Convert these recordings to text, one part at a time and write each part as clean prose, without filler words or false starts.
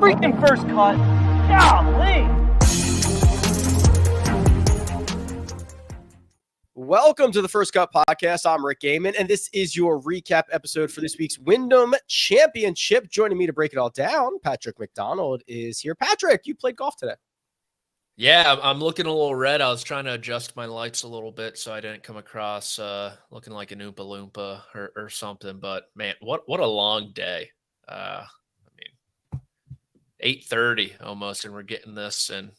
freaking first cut. Golly. Welcome to the First Cut Podcast. I'm Rick Gehman, and this is your recap episode for this week's Wyndham Championship. Joining me to break it all down, Patrick McDonald is here. Patrick, you played golf today. Yeah, I'm looking a little red. I was trying to adjust my lights a little bit so I didn't come across looking like an Oompa Loompa or something. But, man, what a long day. 8:30 almost, and we're getting this. And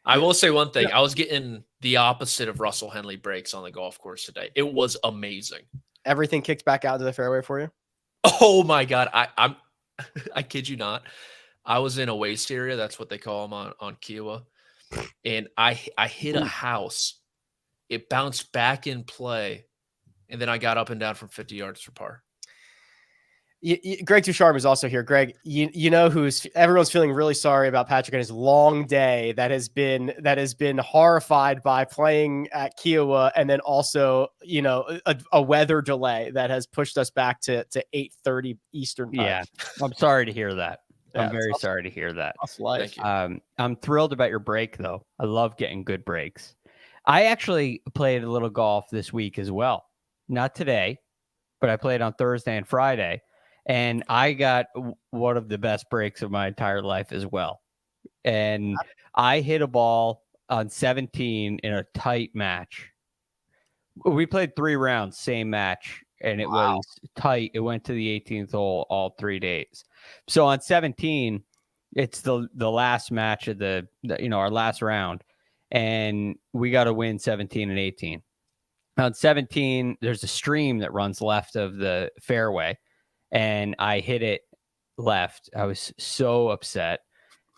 I will say one thing. I was getting the opposite of Russell Henley breaks on the golf course today. It was amazing. Everything kicked back out to the fairway for you? Oh, my God. I kid you not. I was in a waste area. That's what they call them on Kiowa. And I hit a house. It bounced back in play, and then I got up and down from 50 yards for par. Greg DuCharme is also here. Greg, you know everyone's feeling really sorry about Patrick and his long day that has been horrified by playing at Kiowa, and then also a weather delay that has pushed us back to 8:30 Eastern time. Yeah, I'm sorry to hear that. Yeah, I'm very sorry to hear that. Thank you. I'm thrilled about your break, though. I love getting good breaks. I actually played a little golf this week as well. Not today, but I played on Thursday and Friday, and I got one of the best breaks of my entire life as well. And I hit a ball on 17 in a tight match. We played 3 rounds, same match. And it was tight. It went to the 18th hole all 3 days. So on 17, it's the last match of our last round, and we got to win 17 and 18. On 17, there's a stream that runs left of the fairway, and I hit it left. I was so upset,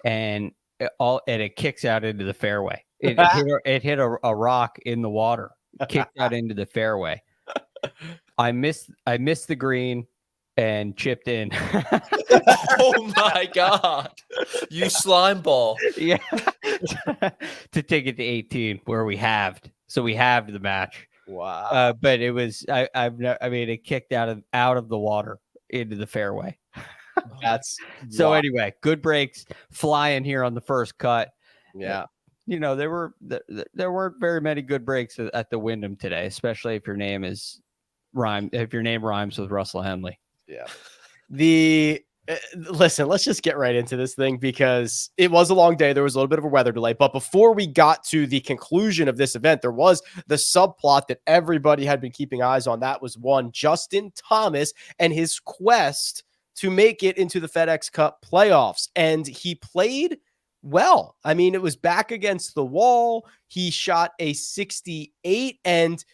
and it kicks out into the fairway. It hit a rock in the water, kicked out into the fairway. I missed the green and chipped in. Oh my God. You slime ball. Yeah. To take it to 18 where we halved. So we halved the match. Wow. But it was it kicked out of the water into the fairway. That's so wild. Anyway, good breaks flying here on the first cut. Yeah. There weren't very many good breaks at the Wyndham today, especially if your name rhymes with Russell Henley. Yeah. Listen, let's just get right into this thing because it was a long day. There was a little bit of a weather delay, but before we got to the conclusion of this event, there was the subplot that everybody had been keeping eyes on. That was one, Justin Thomas and his quest to make it into the FedEx Cup playoffs. And he played well. I mean, it was back against the wall. He shot a 68 and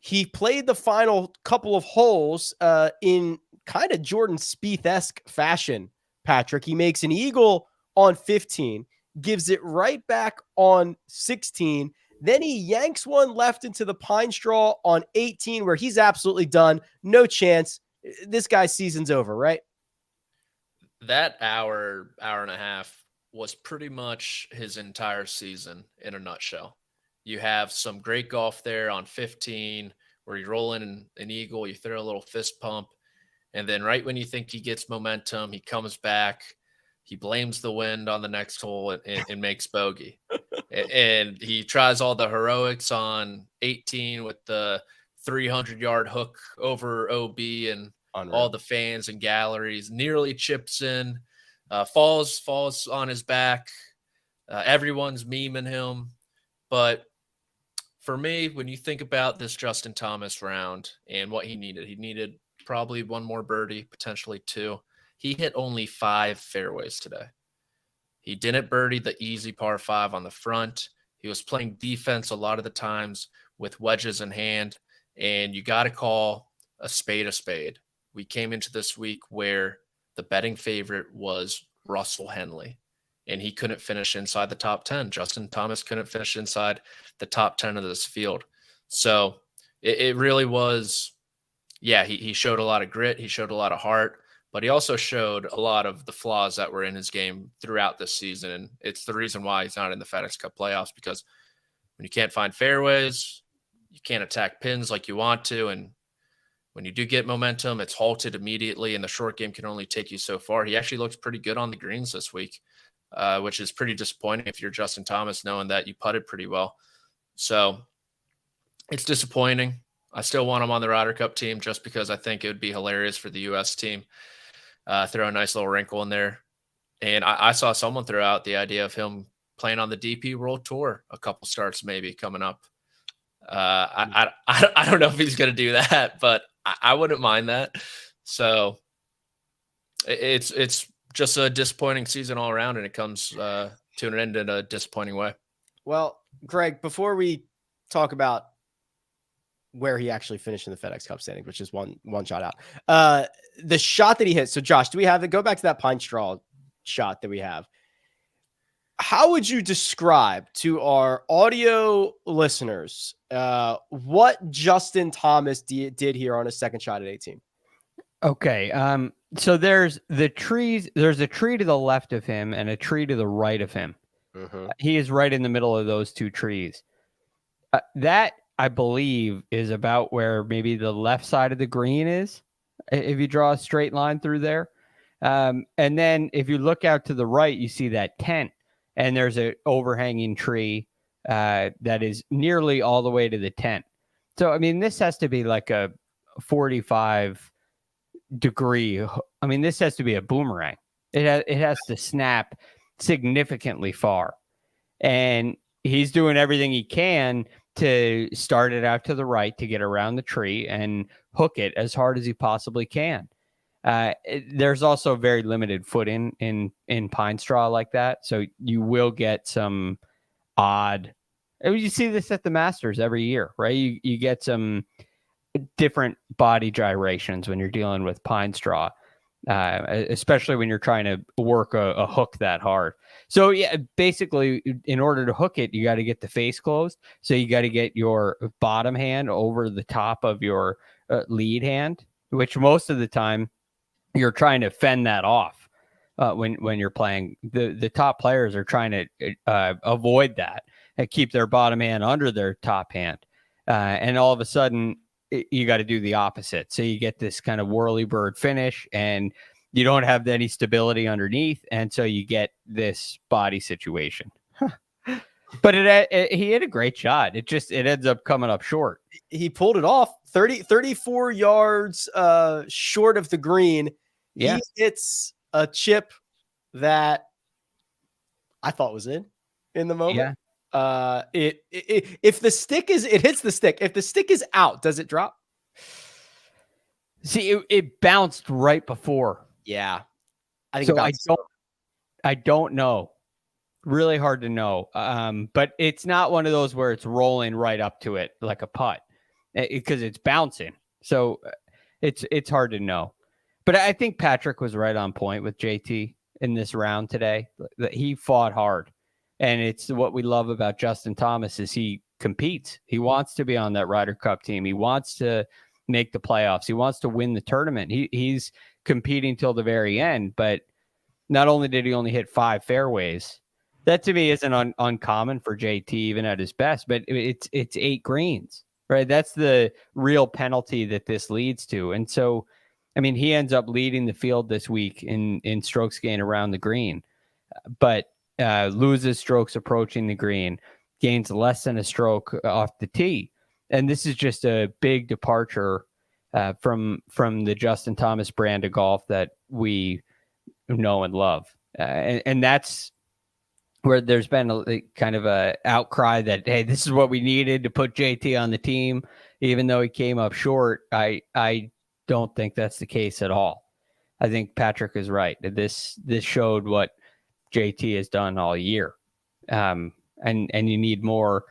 he played the final couple of holes in kind of Jordan Spieth-esque fashion, Patrick. He makes an eagle on 15, gives it right back on 16. Then he yanks one left into the pine straw on 18, where he's absolutely done. No chance. This guy's season's over, right? That hour and a half was pretty much his entire season in a nutshell. You have some great golf there on 15 where you roll in an eagle, you throw a little fist pump, and then right when you think he gets momentum, he comes back, he blames the wind on the next hole and makes bogey. And he tries all the heroics on 18 with the 300-yard hook over OB and all the fans and galleries, nearly chips in, falls on his back. Everyone's memeing him. But for me, when you think about this Justin Thomas round and what he needed probably one more birdie, potentially 2. He hit only 5 fairways today. He didn't birdie the easy par 5 on the front. He was playing defense a lot of the times with wedges in hand, and you got to call a spade a spade. We came into this week where the betting favorite was Russell Henley, and he couldn't finish inside the top 10. Justin Thomas couldn't finish inside the top 10 of this field. So it really was, he showed a lot of grit. He showed a lot of heart, but he also showed a lot of the flaws that were in his game throughout this season. And it's the reason why he's not in the FedEx Cup playoffs, because when you can't find fairways, you can't attack pins like you want to. And When you do get momentum, it's halted immediately, and the short game can only take you so far. He actually looks pretty good on the greens this week, which is pretty disappointing if you're Justin Thomas, knowing that you putted pretty well. So it's disappointing. I still want him on the Ryder Cup team just because I think it would be hilarious for the U.S. team. Throw a nice little wrinkle in there. And I saw someone throw out the idea of him playing on the DP World Tour a couple starts maybe coming up. I don't know if he's going to do that, but I wouldn't mind that. So it's just a disappointing season all around, and it comes to an end in a disappointing way. Well, Greg, before we talk about where he actually finished in the FedEx Cup standings, which is one shot out, the shot that he hit. So, Josh, do we have it? Go back to that pine straw shot that we have. How would you describe to our audio listeners what Justin Thomas did here on his second shot at 18? Okay. So there's the trees. There's a tree to the left of him and a tree to the right of him. Mm-hmm. He is right in the middle of those two trees. That, I believe, is about where maybe the left side of the green is, if you draw a straight line through there. And then if you look out to the right, you see that tent. And there's an overhanging tree that is nearly all the way to the tent. So, I mean, this has to be like a 45 degree. I mean, this has to be a boomerang. It has to snap significantly far. And he's doing everything he can to start it out to the right to get around the tree and hook it as hard as he possibly can. There's also very limited foot in pine straw like that. So you will get some odd, you see this at the Masters every year, right? You get some different body gyrations when you're dealing with pine straw, especially when you're trying to work a hook that hard. So yeah, basically in order to hook it, you got to get the face closed. So you got to get your bottom hand over the top of your lead hand, which most of the time you're trying to fend that off when you're playing. The top players are trying to avoid that and keep their bottom hand under their top hand. And all of a sudden, you got to do the opposite. So you get this kind of whirly bird finish, and you don't have any stability underneath. And so you get this body situation. But he hit a great shot. It ends up coming up short. He pulled it off 34 yards short of the green. Yeah. He hits a chip that I thought was in the moment. Yeah. If the stick is, it hits the stick. If the stick is out, does it drop? See, it bounced right before. Yeah. I don't know. Really hard to know. But it's not one of those where it's rolling right up to it like a putt, because it's bouncing. So it's hard to know. But I think Patrick was right on point with JT in this round today. That he fought hard. And it's what we love about Justin Thomas is he competes. He wants to be on that Ryder Cup team. He wants to make the playoffs. He wants to win the tournament. He's competing till the very end. But not only did he only hit 5 fairways, that to me isn't uncommon for JT even at his best, but it's 8 greens, right? That's the real penalty that this leads to. And so, I mean, he ends up leading the field this week in strokes gained around the green, but loses strokes approaching the green, gains less than a stroke off the tee. And this is just a big departure from the Justin Thomas brand of golf that we know and love. And that's where there's been a kind of a outcry that, hey, this is what we needed to put JT on the team, even though he came up short. I don't think that's the case at all. I think Patrick is right. This showed what JT has done all year. And you need more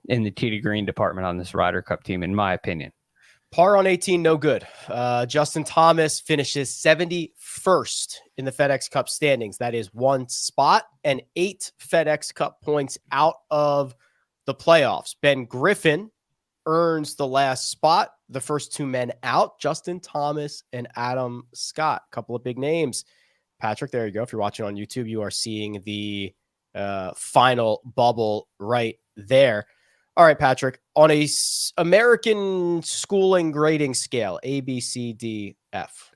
in the tee to green department on this Ryder Cup team, in my opinion. Par on 18, no good. Justin Thomas finishes 71st in the FedEx Cup standings. That is 1 spot and 8 FedEx Cup points out of the playoffs. Ben Griffin earns the last spot. The first 2 men out, Justin Thomas and Adam Scott. A couple of big names. Patrick, there you go. If you're watching on YouTube, you are seeing the final bubble right there. All right, Patrick, on a American schooling grading scale, A, B, C, D, F,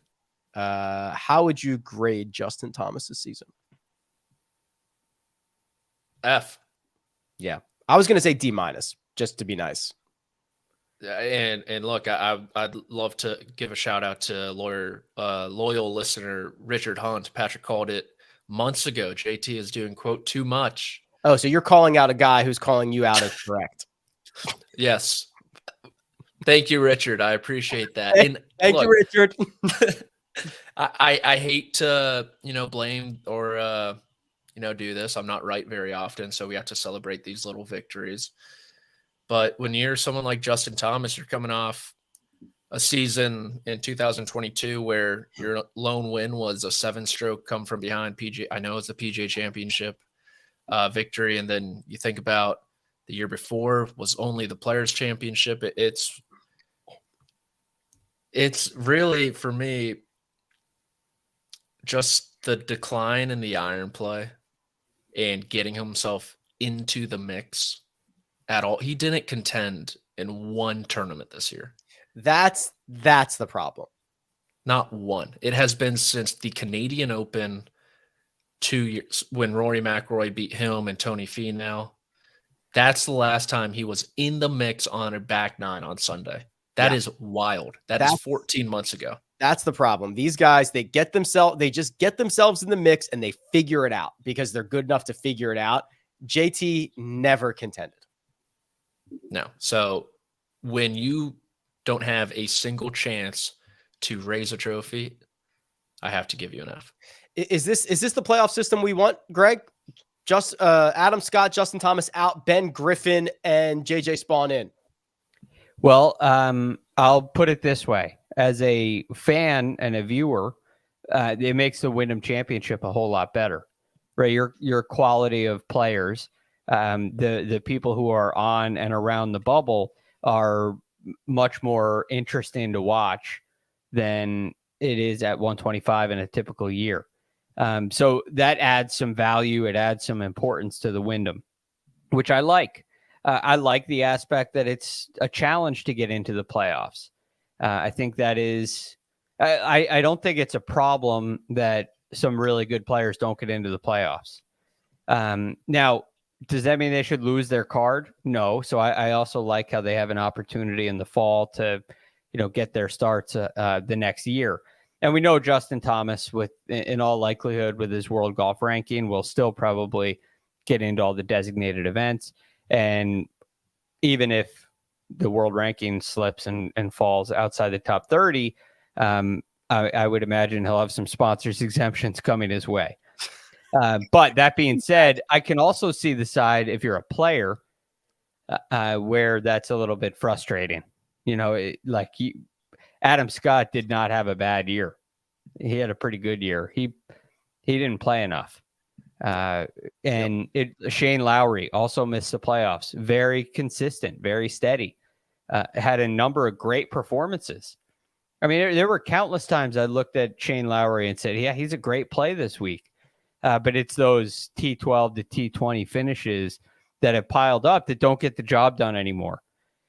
how would you grade Justin Thomas's season? F. Yeah. I was going to say D minus, just to be nice. And look, I'd love to give a shout out to loyal listener Richard Hunt. Patrick called it months ago. JT is doing, quote, too much. Oh, so you're calling out a guy who's calling you out as correct. Yes. Thank you, Richard. I appreciate that. Thank you, Richard. I hate to, blame or, do this. I'm not right very often, so we have to celebrate these little victories. But when you're someone like Justin Thomas, you're coming off a season in 2022 where your lone win was a 7-stroke come from behind PGA. I know it's the PGA Championship victory, and then you think about the year before was only the Players Championship. It's really, for me, just the decline in the iron play and getting himself into the mix at all. He didn't contend in one tournament this year. That's the problem. Not one. It has been since the Canadian Open 2 years when Rory McIlroy beat him and Tony Finau. That's the last time he was in the mix on a back nine on Sunday. That is wild. That's 14 months ago. That's the problem. These guys, they just get themselves in the mix and they figure it out because they're good enough to figure it out. JT never contended. No. So when you don't have a single chance to raise a trophy, I have to give you an F. Is this the playoff system we want, Greg? Just Adam Scott, Justin Thomas out, Ben Griffin, and JJ Spawn in. Well, I'll put it this way. As a fan and a viewer, it makes the Wyndham Championship a whole lot better, right? Your quality of players, the people who are on and around the bubble are much more interesting to watch than it is at 125 in a typical year. So that adds some value. It adds some importance to the Wyndham, which I like. I like the aspect that it's a challenge to get into the playoffs. I think that is, I don't think it's a problem that some really good players don't get into the playoffs. Now, does that mean they should lose their card? No. So I also like how they have an opportunity in the fall to, get their starts the next year. And we know Justin Thomas, in all likelihood, with his world golf ranking, will still probably get into all the designated events. And even if the world ranking slips and falls outside the top 30, I would imagine he'll have some sponsors exemptions coming his way. But that being said, I can also see the side, if you're a player, where that's a little bit frustrating. Adam Scott did not have a bad year. He had a pretty good year. He didn't play enough. Shane Lowry also missed the playoffs. Very consistent, very steady. Had a number of great performances. I mean, there were countless times I looked at Shane Lowry and said, yeah, he's a great play this week. But it's those T12 to T20 finishes that have piled up that don't get the job done anymore.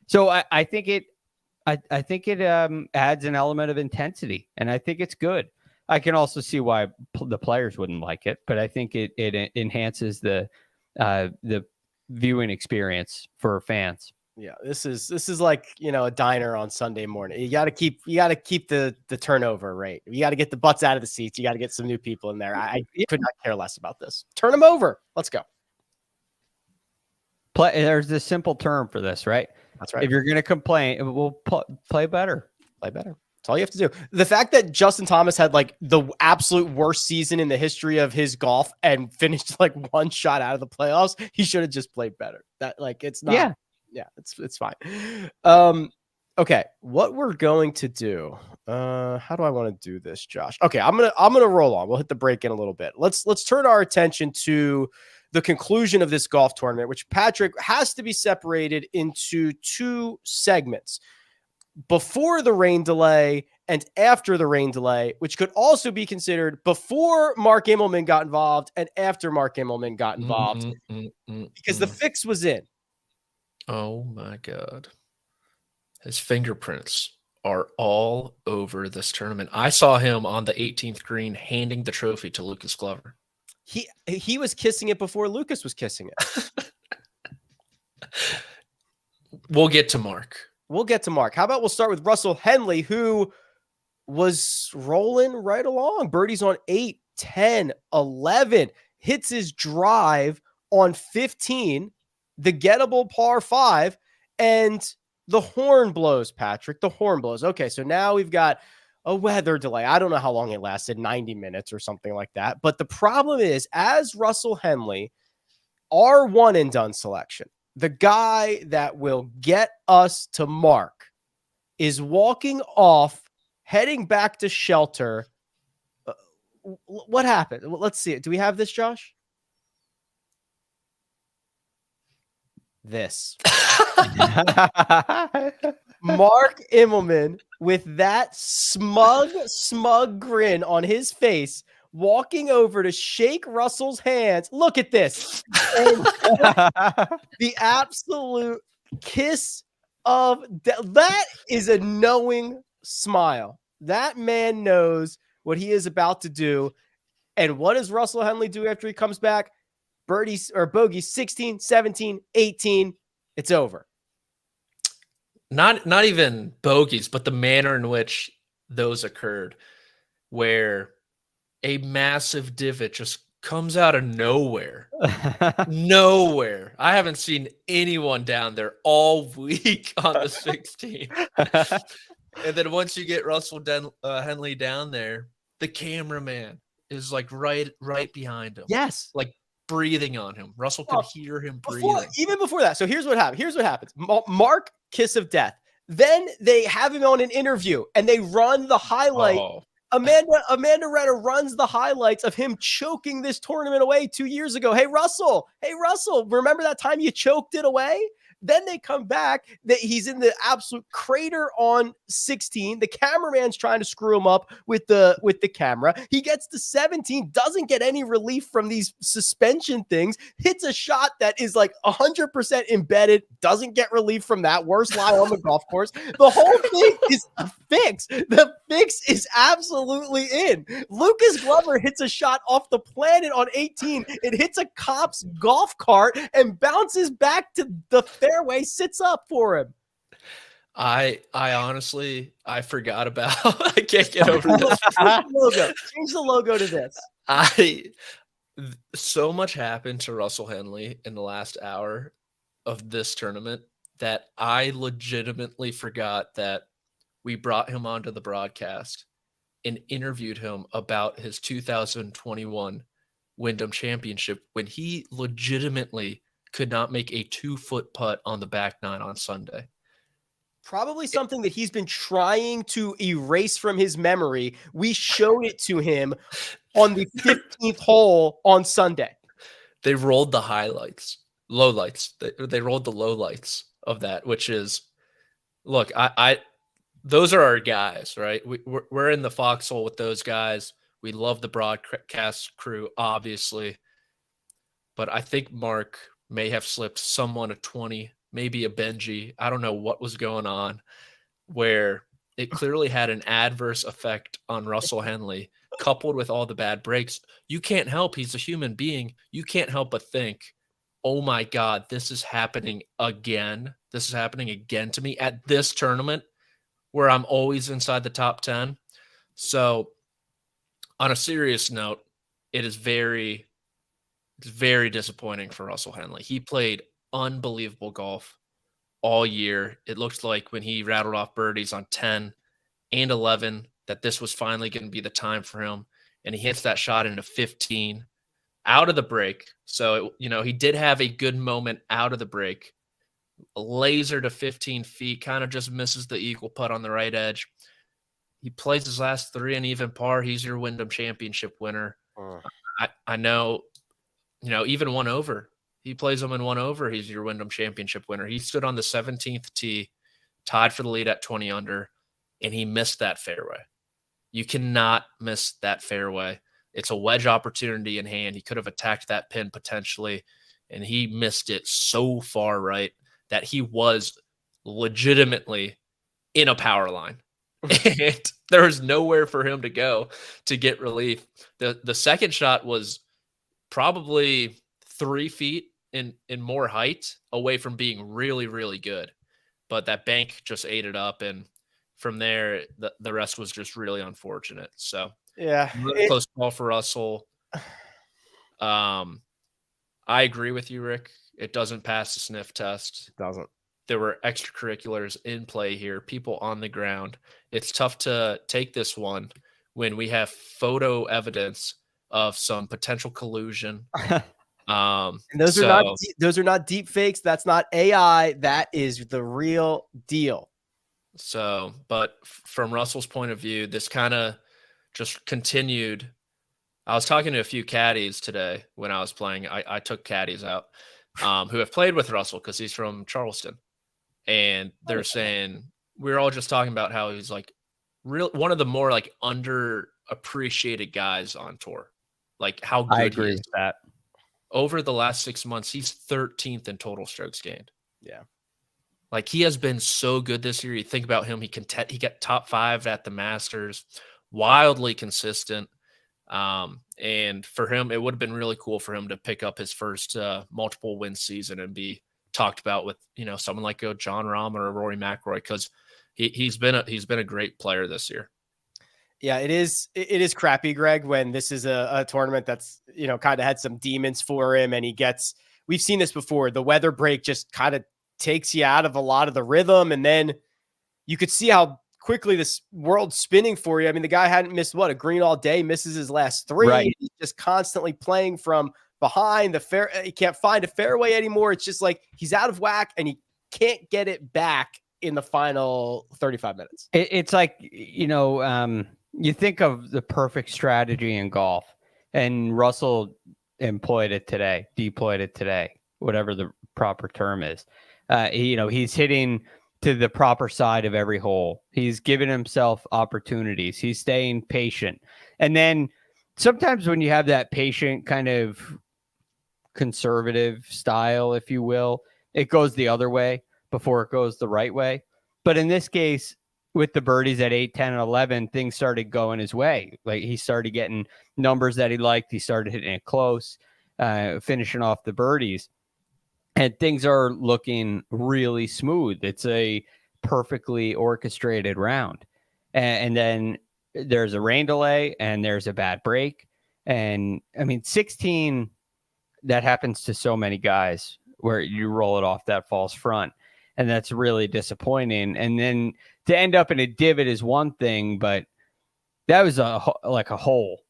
So I think it adds an element of intensity, and I think it's good. I can also see why the players wouldn't like it, but I think it enhances the viewing experience for fans. Yeah, this is like, a diner on Sunday morning. You got to keep the turnover rate. You got to get the butts out of the seats. You got to get some new people in there. I could not care less about this. Turn them over. Let's go. There's this simple term for this, right? That's right. If you're going to complain, we'll play better. Play better. That's all you have to do. The fact that Justin Thomas had like the absolute worst season in the history of his golf and finished like one shot out of the playoffs, he should have just played better. It's not. Yeah, it's fine. Okay, what we're going to do? How do I want to do this, Josh? Okay, I'm gonna roll on. We'll hit the break in a little bit. Let's turn our attention to the conclusion of this golf tournament, which, Patrick, has to be separated into two segments: before the rain delay and after the rain delay, which could also be considered before Mark Immelman got involved and after Mark Immelman got involved, because the fix was in. Oh my God. His fingerprints are all over this tournament. I saw him on the 18th green handing the trophy to Lucas Glover. He was kissing it before Lucas was kissing it. We'll get to Mark. How about we'll start with Russell Henley, who was rolling right along. Birdies on 8, 10, 11. Hits his drive on 15, the gettable par 5, and the horn blows, Patrick. The horn blows. Okay, so now we've got a weather delay. I don't know how long it lasted, 90 minutes or something like that. But the problem is, as Russell Henley, our one and done selection, the guy that will get us to Mark, is walking off, heading back to shelter. What happened? Let's see it. Do we have this, Josh? This. Mark Immelman with that smug grin on his face, walking over to shake Russell's hands. Look at this. And the absolute kiss of that is a knowing smile. That man knows what he is about to do. And what does Russell Henley do after he comes back? Birdies or bogeys 16, 17, 18. It's over. Not even bogeys, but the manner in which those occurred, where a massive divot just comes out of nowhere. Nowhere. I haven't seen anyone down there all week on the 16th. And then once you get Russell Henley down there, the cameraman is like right behind him. Yes. Like breathing on him. Russell can hear him breathing. Even before that. So here's what happens. Mark, kiss of death. Then they have him on an interview and they run the highlight. Oh. Amanda Retta runs the highlights of him choking this tournament away 2 years ago. Hey, Russell, remember that time you choked it away? Then they come back that he's in the absolute crater on 16. The cameraman's trying to screw him up with the camera. He gets to 17, doesn't get any relief from these suspension things, hits a shot that is like 100% embedded, doesn't get relief from that. Worst lie on the golf course. The whole thing is a fix. The fix is absolutely in. Lucas Glover hits a shot off the planet on 18. It hits a cop's golf cart and bounces back to the fairway, sits up for him. I honestly, I forgot about. I can't get over this. Change the logo to this. So much happened to Russell Henley in the last hour of this tournament that I legitimately forgot that we brought him onto the broadcast and interviewed him about his 2021 Wyndham Championship when he legitimately could not make a 2-foot putt on the back nine on Sunday. Probably something that he's been trying to erase from his memory. We showed it to him on the 15th hole on Sunday. They rolled the lowlights. They rolled the lowlights of that, which is, look, those are our guys, right? We're in the foxhole with those guys. We love the broadcast crew, obviously. But I think Mark may have slipped someone a 20, maybe a Benji. I don't know what was going on, where it clearly had an adverse effect on Russell Henley, coupled with all the bad breaks. You can't help. He's a human being. You can't help but think, oh my God, this is happening again. This is happening again to me at this tournament where I'm always inside the top 10. So on a serious note, it is very disappointing for Russell Henley. He played unbelievable golf all year. It looked like when he rattled off birdies on 10 and 11 that this was finally going to be the time for him. And he hits that shot into 15 out of the break. So, he did have a good moment out of the break. A laser to 15 feet, kind of just misses the eagle putt on the right edge. He plays his last 3 and even par. He's your Wyndham Championship winner. I know, even 1 over. He plays them in 1 over. He's your Wyndham Championship winner. He stood on the 17th tee, tied for the lead at 20 under, and he missed that fairway. You cannot miss that fairway. It's a wedge opportunity in hand. He could have attacked that pin potentially, and he missed it so far right that he was legitimately in a power line. And there was nowhere for him to go to get relief. The second shot was probably 3 feet in more height away from being really, really good. But that bank just ate it up. And from there, the rest was just really unfortunate. So yeah, really close call for Russell. I agree with you, Rick. It doesn't pass the sniff test. It doesn't. There were extracurriculars in play here, people on the ground. It's tough to take this one when we have photo evidence of some potential collusion. And those are not deep fakes. That's not AI. That is the real deal. So, but from Russell's point of view, this kind of just continued. I was talking to a few caddies today when I was playing. I took caddies out who have played with Russell because he's from Charleston. And they're saying, we're all just talking about how he's like one of the more like underappreciated guys on tour. Like how good I agree he is. with that. Over the last 6 months, he's 13th in total strokes gained. Yeah. Like he has been so good this year. You think about him, he got top 5 at the Masters, wildly consistent. And for him, it would have been really cool for him to pick up his first multiple win season and be talked about with, someone like John Rahm or Rory McIlroy, because he's been a great player this year. Yeah, it is crappy, Greg, when this is a tournament that's, kind of had some demons for him and we've seen this before. The weather break just kind of takes you out of a lot of the rhythm. And then you could see how quickly this world's spinning for you. I mean, the guy hadn't missed a green all day, misses his last 3. Right. He's just constantly playing from behind the fair. He can't find a fairway anymore. It's just like he's out of whack and he can't get it back in the final 35 minutes. It's like, you think of the perfect strategy in golf, and Russell deployed it today, whatever the proper term is. He's hitting to the proper side of every hole. He's giving himself opportunities. He's staying patient. And then sometimes when you have that patient kind of conservative style, if you will, it goes the other way before it goes the right way. But in this case, with the birdies at 8, 10, and 11, things started going his way. Like he started getting numbers that he liked. He started hitting it close, finishing off the birdies. And things are looking really smooth. It's a perfectly orchestrated round. And then there's a rain delay and there's a bad break. And I mean, 16, that happens to so many guys where you roll it off that false front. And that's really disappointing. And then to end up in a divot is one thing, but that was like a hole.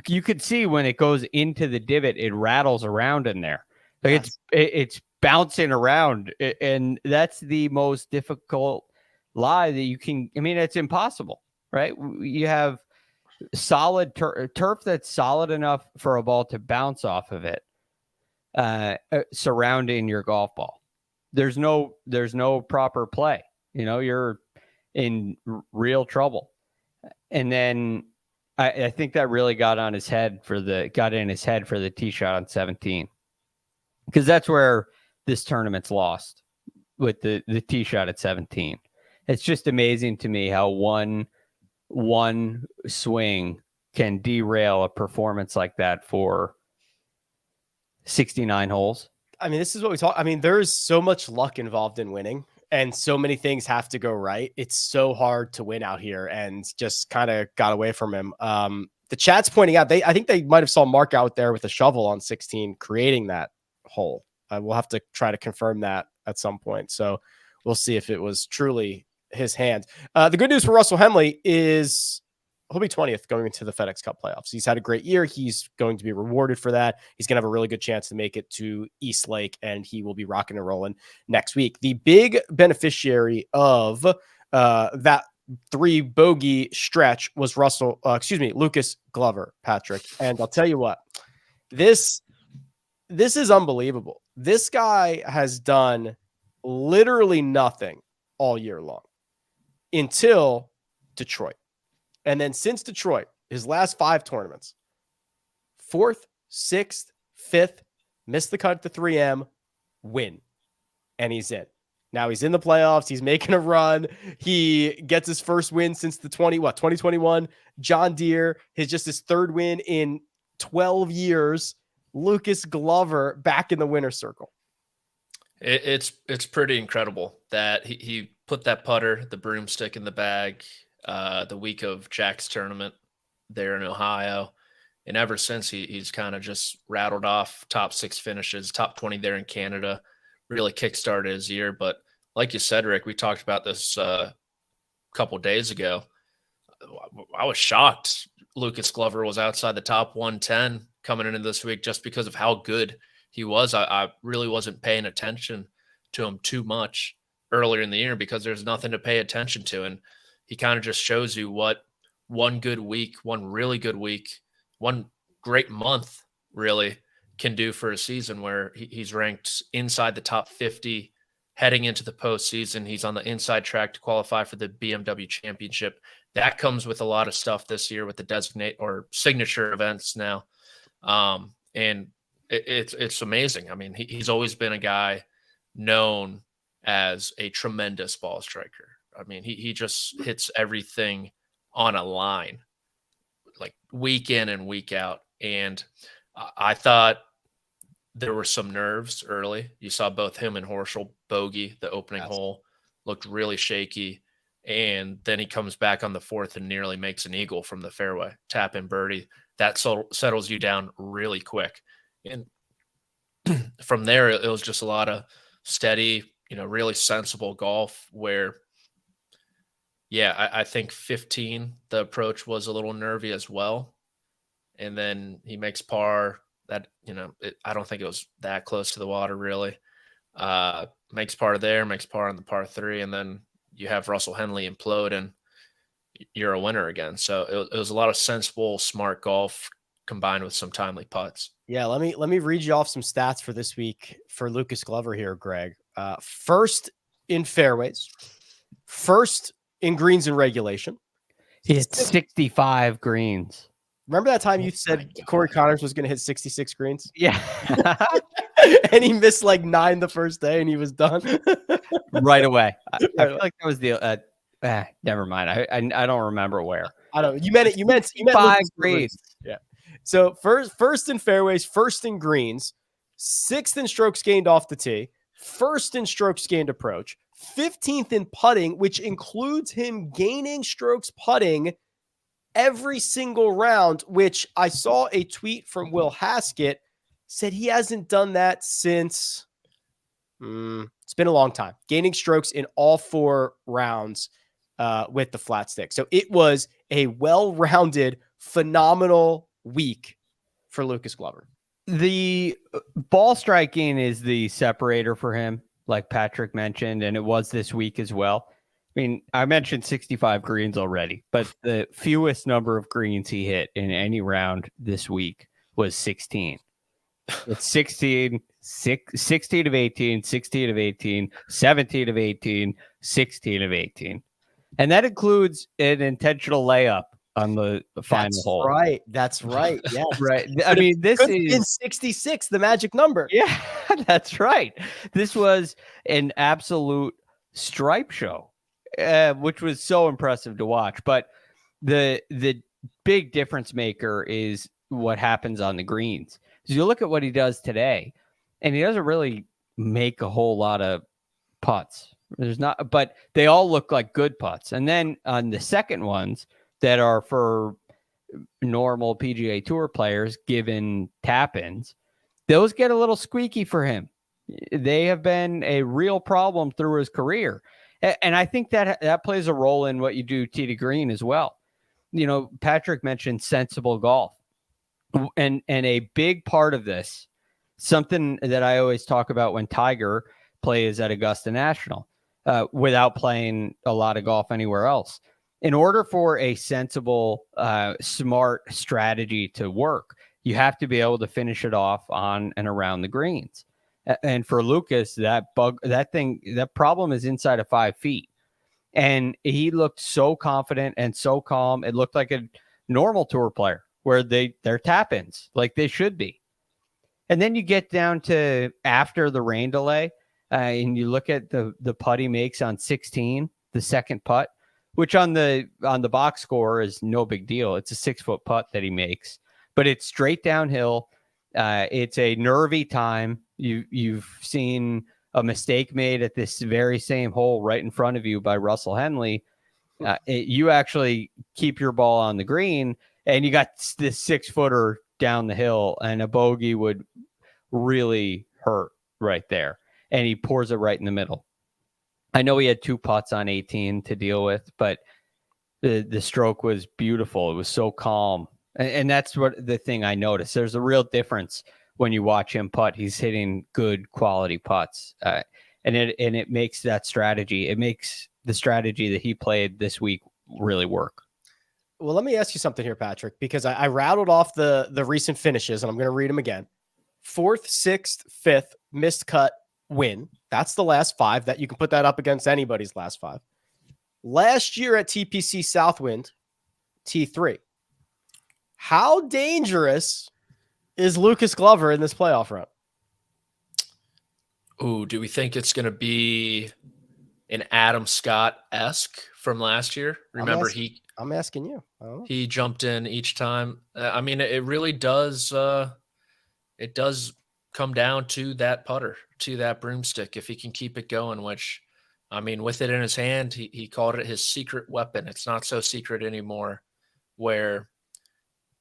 You could see when it goes into the divot, it rattles around in there. Like it's bouncing around. And that's the most difficult lie that you can. I mean, it's impossible, right? You have solid turf that's solid enough for a ball to bounce off of it, surrounding your golf ball. There's no proper play. You're in real trouble. And then I think that really got in his head for the tee shot on 17, because that's where this tournament's lost, with the tee shot at 17. It's just amazing to me how one swing can derail a performance like that for 69 holes. I mean, this is what we talk. I mean, there's so much luck involved in winning, and so many things have to go right. It's so hard to win out here, and just kind of got away from him. The chat's pointing out I think they might have saw Mark out there with a shovel on 16, creating that hole. We'll have to try to confirm that at some point. So we'll see if it was truly his hand. The good news for Russell Henley is he'll be 20th going into the FedEx Cup playoffs. He's had a great year. He's going to be rewarded for that. He's going to have a really good chance to make it to East Lake, and he will be rocking and rolling next week. The big beneficiary of that 3 bogey stretch was Lucas Glover, Patrick. And I'll tell you what, this is unbelievable. This guy has done literally nothing all year long until Detroit. And then since Detroit, his last 5 tournaments, 4th, 6th, 5th, missed the cut at the 3M, win. and he's in. Now he's in the playoffs. He's making a run. He gets his first win since the 2021 John Deere. His third win in 12 years. Lucas Glover back in the winner's circle. It's pretty incredible that he put that putter, the broomstick, in the bag the week of Jack's tournament there in Ohio. And ever since, he's kind of just rattled off top 6 finishes, top 20 there in Canada, really kickstarted his year. But like you said, Rick, we talked about this a couple days ago. I was shocked Lucas Glover was outside the top 110 coming into this week just because of how good he was. I really wasn't paying attention to him too much earlier in the year because there's nothing to pay attention to. And he kind of just shows you what one good week, one really good week, one great month really can do for a season where he's ranked inside the top 50 heading into the postseason. He's on the inside track to qualify for the BMW Championship. That comes with a lot of stuff this year with the designate or signature events now. And it's amazing. I mean, he's always been a guy known as a tremendous ball striker. I mean, he just hits everything on a line, like week in and week out. And I thought there were some nerves early. You saw both him and Horschel bogey the opening hole, looked really shaky. And then he comes back on the 4th and nearly makes an eagle from the fairway, tap in birdie. That settles you down really quick. And from there, it was just a lot of steady, really sensible golf where, I think 15, the approach was a little nervy as well. And then he makes par that, I don't think it was that close to the water really. Makes par there, makes par on the par 3. And then you have Russell Henley implode and you're a winner again. So it was a lot of sensible, smart golf combined with some timely putts. Yeah, let me read you off some stats for this week for Lucas Glover here, Greg. First in fairways, first in greens and regulation. He hit 65 greens. Remember that time you said Corey Connors was going to hit 66 greens? Yeah. And he missed like 9 the first day and he was done. Right away. I feel like that was the never mind. I don't remember where. I don't know. You meant 5 greens. Yeah. So first in fairways, first in greens, 6th in strokes gained off the tee, 1st in strokes gained approach, 15th in putting, which includes him gaining strokes putting every single round, which I saw a tweet from Will Haskett said he hasn't done that since it's been a long time, gaining strokes in all 4 rounds with the flat stick. So it was a well-rounded, phenomenal week for Lucas Glover. The ball striking is the separator for him, like Patrick mentioned, and it was this week as well. I mean, I mentioned 65 greens already, but the fewest number of greens he hit in any round this week was 16. It's 16 of 18, 16 of 18, 17 of 18, 16 of 18. And that includes an intentional layup on the final hole. Right. That's right. Yeah. Right. I mean, this is in 66, the magic number. Yeah, that's right. This was an absolute stripe show, which was so impressive to watch. But the big difference maker is what happens on the greens. So you look at what he does today, and he doesn't really make a whole lot of putts. There's not, but they all look like good putts. And then on the second ones that are for normal PGA Tour players, given tap-ins, those get a little squeaky for him. They have been a real problem through his career. And I think that plays a role in what you do tee to green as well. Patrick mentioned sensible golf. And a big part of this, something that I always talk about when Tiger plays at Augusta National, without playing a lot of golf anywhere else. In order for a sensible, smart strategy to work, you have to be able to finish it off on and around the greens. And for Lucas, that problem is inside of 5 feet. And he looked so confident and so calm. It looked like a normal tour player where they're tap-ins like they should be. And then you get down to after the rain delay, And you look at the putt he makes on 16, the second putt, which on the box score is no big deal. It's a 6-foot putt that he makes, but it's straight downhill. It's a nervy time. You've seen a mistake made at this very same hole right in front of you by Russell Henley. You actually keep your ball on the green, and you got this 6-footer down the hill, and a bogey would really hurt right there. And he pours it right in the middle. I know he had 2 putts on 18 to deal with, but the stroke was beautiful. It was so calm. And that's what the thing I noticed. There's a real difference when you watch him putt. He's hitting good quality putts. And it makes that strategy. It makes the strategy that he played this week really work. Well, let me ask you something here, Patrick, because I rattled off the recent finishes, and I'm going to read them again. 4th, 6th, 5th, missed cut, win. That's the last 5. That you can put that up against anybody's last 5. Last year at TPC Southwind, T3. How dangerous is Lucas Glover in this playoff run? Ooh, do we think it's going to be an Adam Scott-esque from last year? Remember, I'm asking you. He jumped in each time. I mean, it really does. It does come down to that putter, to that broomstick, if he can keep it going, which, I mean, with it in his hand, he called it his secret weapon. It's not so secret anymore, where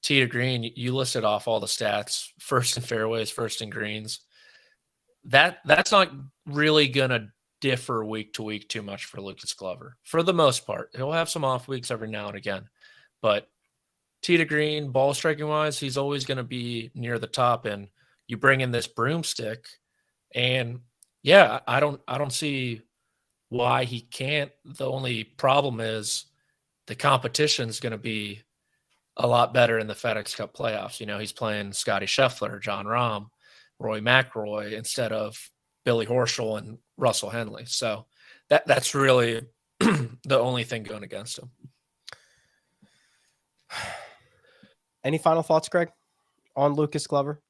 tee to green, you listed off all the stats, first in fairways, first in greens. That's not really going to differ week to week too much for Lucas Glover. For the most part, he'll have some off weeks every now and again, but tee to green, ball striking wise, he's always going to be near the top. And you bring in this broomstick, and yeah, I don't see why he can't. The only problem is the competition is going to be a lot better in the FedEx Cup playoffs. You know, he's playing Scotty Scheffler, John Rahm, Roy McIlroy instead of Billy Horschel and Russell Henley. So that's really the only thing going against him. Any final thoughts, Greg, on Lucas Glover?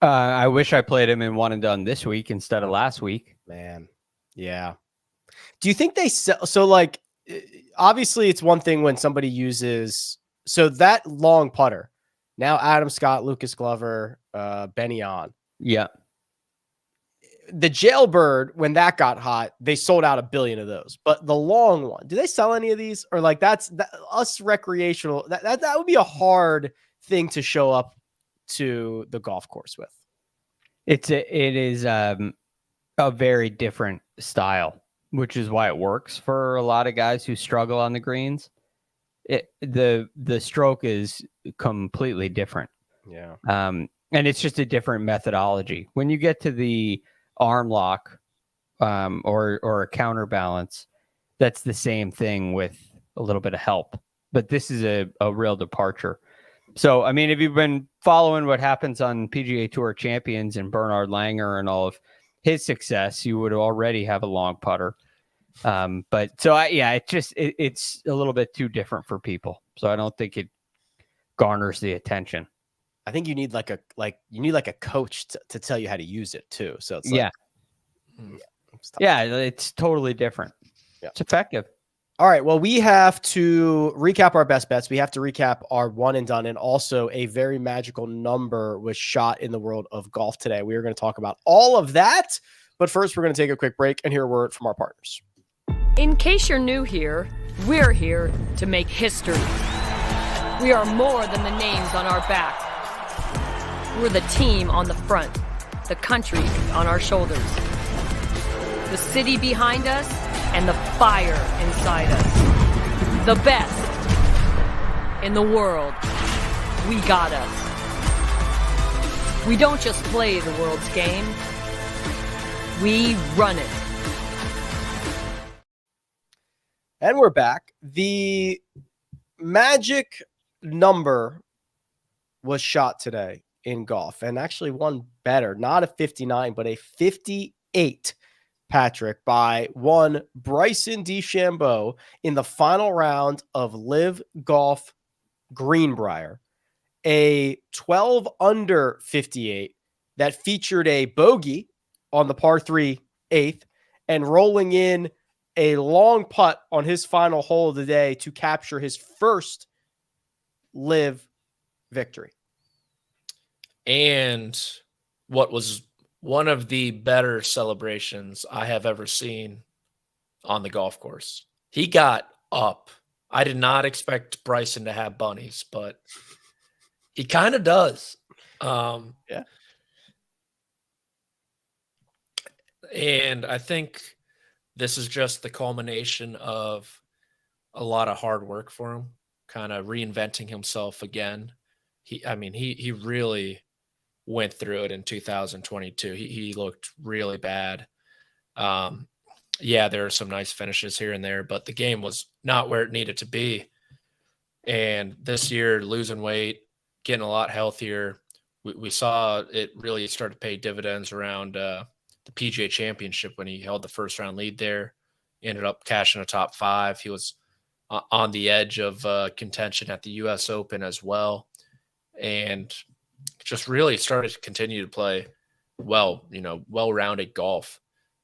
I wish I played him in one and done this week instead of last week. Man, yeah. Do you think they sell? So, like, obviously, it's one thing when somebody uses that long putter. Now, Adam Scott, Lucas Glover, Benny on. Yeah. The Jailbird, when that got hot, they sold out 1 billion of those. But the long one, do they sell any of these? Or like us recreational? That would be a hard thing to show up to the golf course with. It is a very different style, which is why it works for a lot of guys who struggle on the greens. The stroke is completely different. Yeah. And it's just a different methodology. When you get to the arm lock or a counterbalance, that's the same thing with a little bit of help. But this is a real departure. So, I mean, if you've been following what happens on PGA Tour Champions and Bernard Langer and all of his success, you would already have a long putter. But so it's a little bit too different for people. So I don't think it garners the attention. I think you need like a coach to tell you how to use it too. So it's like, it's totally different. Yeah. It's effective. All right. Well, we have to recap our best bets. We have to recap our one and done. And also a very magical number was shot in the world of golf today. We are going to talk about all of that. But first, we're going to take a quick break and hear a word from our partners. In case you're new here, we're here to make history. We are more than the names on our back. We're the team on the front, the country on our shoulders, the city behind us, and the fire inside us. The best in the world. We got us. We don't just play the world's game. We run it. And we're back. The magic number was shot today in golf, and actually one better, not a 59, but a 58, Patrick, by one Bryson DeChambeau in the final round of LIV Golf Greenbrier, a 12 under 58 that featured a bogey on the par 3 8th, and rolling in a long putt on his final hole of the day to capture his first LIV victory. And what was one of the better celebrations I have ever seen on the golf course. He got up. I did not expect Bryson to have bunnies, but he kind of does. Yeah. And I think this is just the culmination of a lot of hard work for him, kind of reinventing himself again. He really went through it in 2022. He looked really bad. Yeah, there are some nice finishes here and there, but the game was not where it needed to be. And this year, losing weight, getting a lot healthier, we saw it really start to pay dividends around the PGA Championship when he held the first round lead there. He ended up cashing a top 5. He was on the edge of contention at the U.S. Open as well, and just really started to continue to play well-rounded golf.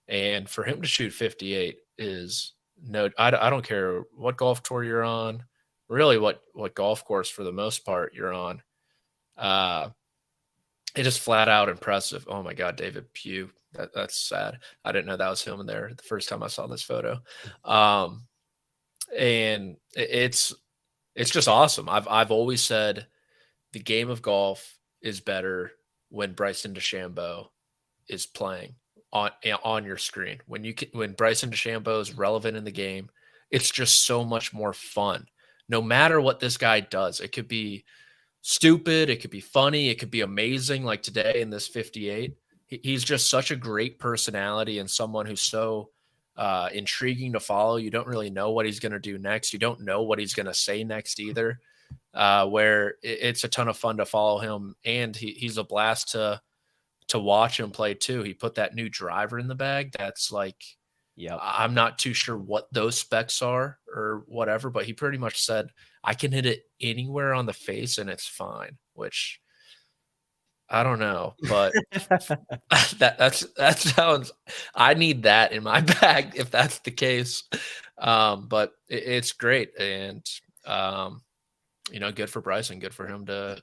And for him to shoot 58 is I don't care what golf tour you're on, really what golf course for the most part you're on. It is flat out impressive. Oh my God, David Pugh. That's sad. I didn't know that was him in there the first time I saw this photo. And it's just awesome. I've always said the game of golf is better when Bryson DeChambeau is playing on your screen. When Bryson DeChambeau is relevant in the game, it's just so much more fun. No matter what this guy does, it could be stupid, it could be funny, it could be amazing. Like today in this 58, he's just such a great personality and someone who's so intriguing to follow. You don't really know what he's going to do next. You don't know what he's going to say next either. Where it's a ton of fun to follow him, and he's a blast to watch him play too. He put that new driver in the bag. That's like, yeah, I'm not too sure what those specs are or whatever, but he pretty much said, I can hit it anywhere on the face and it's fine, which I don't know, but that sounds, I need that in my bag if that's the case. But it's great. And, good for Bryson, good for him to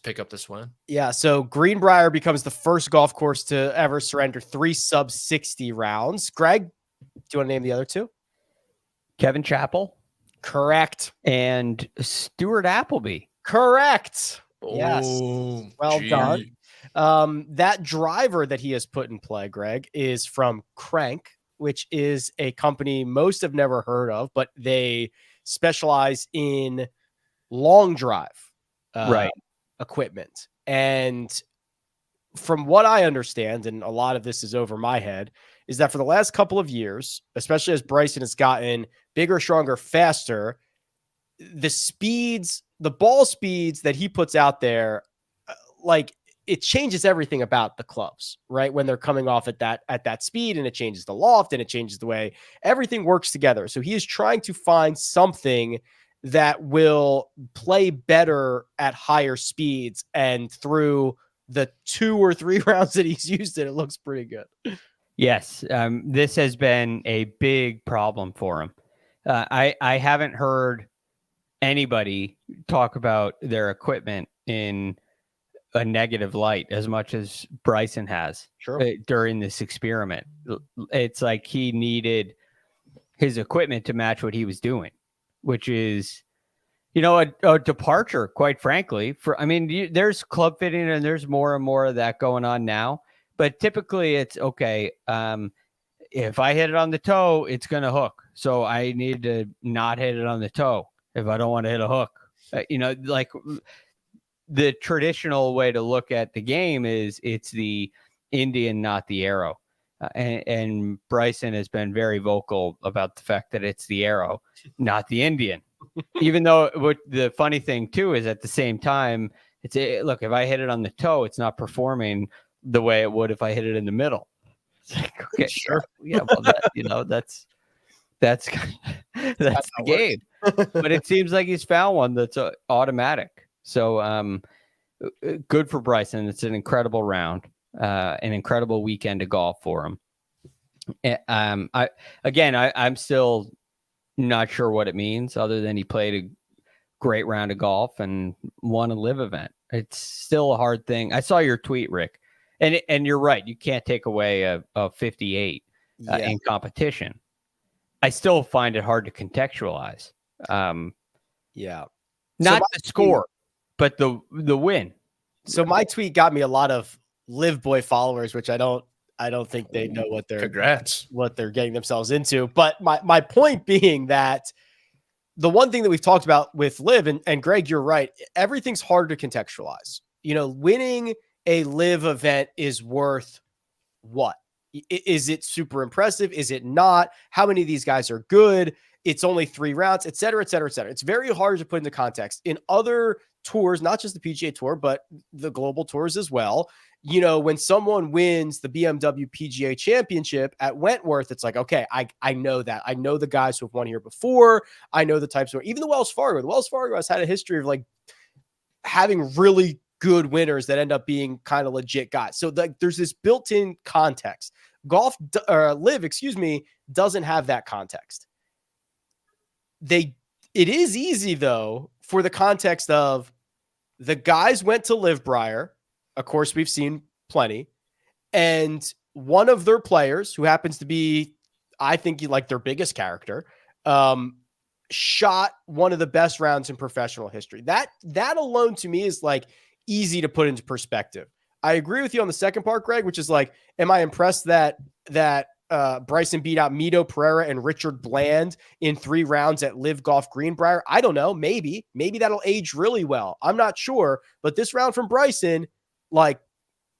pick up this win. Yeah. So Greenbrier becomes the first golf course to ever surrender 3 sub-60 rounds. Greg, do you want to name the other 2? Kevin Chappell. Correct. And Stuart Appleby. Correct. Yes. Oh, well done. That driver that he has put in play, Greg, is from Crank, which is a company most have never heard of, but they specialize in long drive equipment. And from what I understand, and a lot of this is over my head, is that for the last couple of years, especially as Bryson has gotten bigger, stronger, faster, the ball speeds that he puts out there, like it changes everything about the clubs, right? When they're coming off at that speed, and it changes the loft and it changes the way everything works together. So he is trying to find something that will play better at higher speeds, and through the 2 or 3 rounds that he's used it looks pretty good. Yes. This has been a big problem for him. I haven't heard anybody talk about their equipment in a negative light as much as Bryson has during this experiment. It's like he needed his equipment to match what he was doing, which is, a departure, quite frankly. There's club fitting and there's more and more of that going on now, but typically it's okay. If I hit it on the toe, it's going to hook. So I need to not hit it on the toe if I don't want to hit a hook. Like the traditional way to look at the game is it's the Indian, not the arrow. And Bryson has been very vocal about the fact that it's the arrow, not the Indian. Even though what the funny thing too is at the same time, look, if I hit it on the toe, it's not performing the way it would if I hit it in the middle. It's like, okay, sure. Yeah, well, that's the game. But it seems like he's found one that's automatic. So good for Bryson. It's an incredible round, an incredible weekend of golf for him. I'm still not sure what it means, other than he played a great round of golf and won a LIV event. It's still a hard thing. I saw your tweet, Rick, and you're right. You can't take away a 58 in competition. I still find it hard to contextualize. Not the score, but the win. So my tweet got me a lot of LIV boy followers, which I don't think they know what they're getting themselves into. But my point being that the one thing that we've talked about with LIV, and Greg, you're right, everything's hard to contextualize. Winning a LIV event is worth what? Is it super impressive? Is it not? How many of these guys are good? It's only 3 rounds, et cetera, et cetera, et cetera. It's very hard to put into context. In other tours, not just the PGA Tour, but the global tours as well, when someone wins the BMW PGA Championship at Wentworth, it's like, okay, I know that. I know the guys who have won here before. I know the types of, even the Wells Fargo has had a history of like having really good winners that end up being kind of legit guys. So there's this built-in context. LIV, doesn't have that context. It is easy though, for the context of the guys went to LIV Briar. Of course, we've seen plenty. And one of their players, who happens to be, I think, like their biggest character, shot one of the best rounds in professional history. That alone to me is like easy to put into perspective. I agree with you on the second part, Greg, which is like, am I impressed that Bryson beat out Mito Pereira and Richard Bland in 3 rounds at LIV Golf Greenbrier? I don't know. Maybe that'll age really well. I'm not sure. But this round from Bryson, like,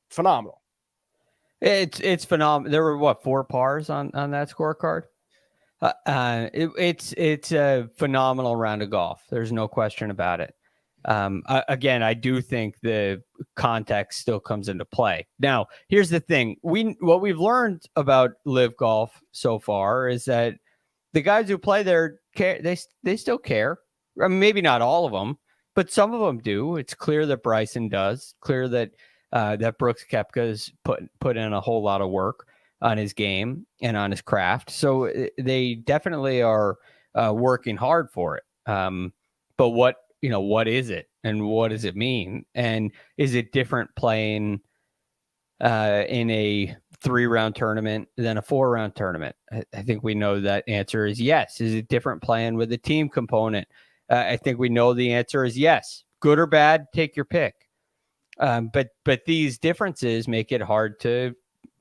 phenomenal. It's phenomenal. There were 4 pars on that scorecard. It's a phenomenal round of golf. There's no question about it. Again, I do think the context still comes into play. Now, here's the thing. What we've learned about LIV Golf so far is that the guys who play there care. They still care. I mean, maybe not all of them, but some of them do. It's clear that Bryson does. Clear that that Brooks Koepka's put in a whole lot of work on his game and on his craft. So they definitely are working hard for it. But what is it, and what does it mean? And is it different playing in a 3-round tournament than a 4-round tournament? I think we know that answer is yes. Is it different playing with a team component? I think we know the answer is yes. Good or bad, take your pick. But these differences make it hard to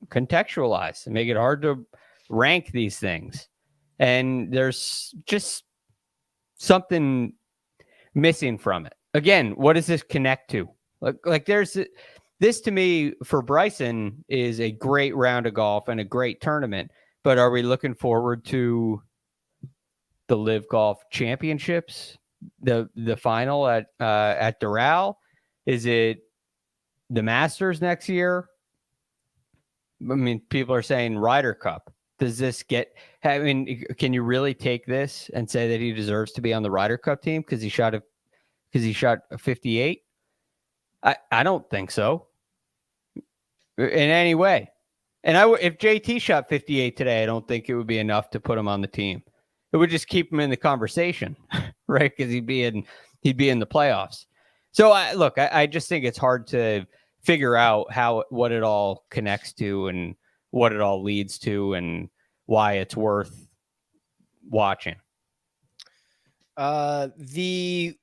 contextualize and make it hard to rank these things. And there's just something missing from it. Again, what does this connect to? Like there's this, to me, for Bryson, is a great round of golf and a great tournament. But are we looking forward to the LIV Golf Championships, the final at Doral? Is it the Masters next year? I mean, people are saying Ryder Cup. Does this can you really take this and say that he deserves to be on the Ryder Cup team because he shot a 58? I don't think so in any way. And if JT shot 58 today, I don't think it would be enough to put him on the team. It would just keep him in the conversation, right? Because he'd be in the playoffs. So I just think it's hard to figure out what it all connects to and what it all leads to and why it's worth watching. The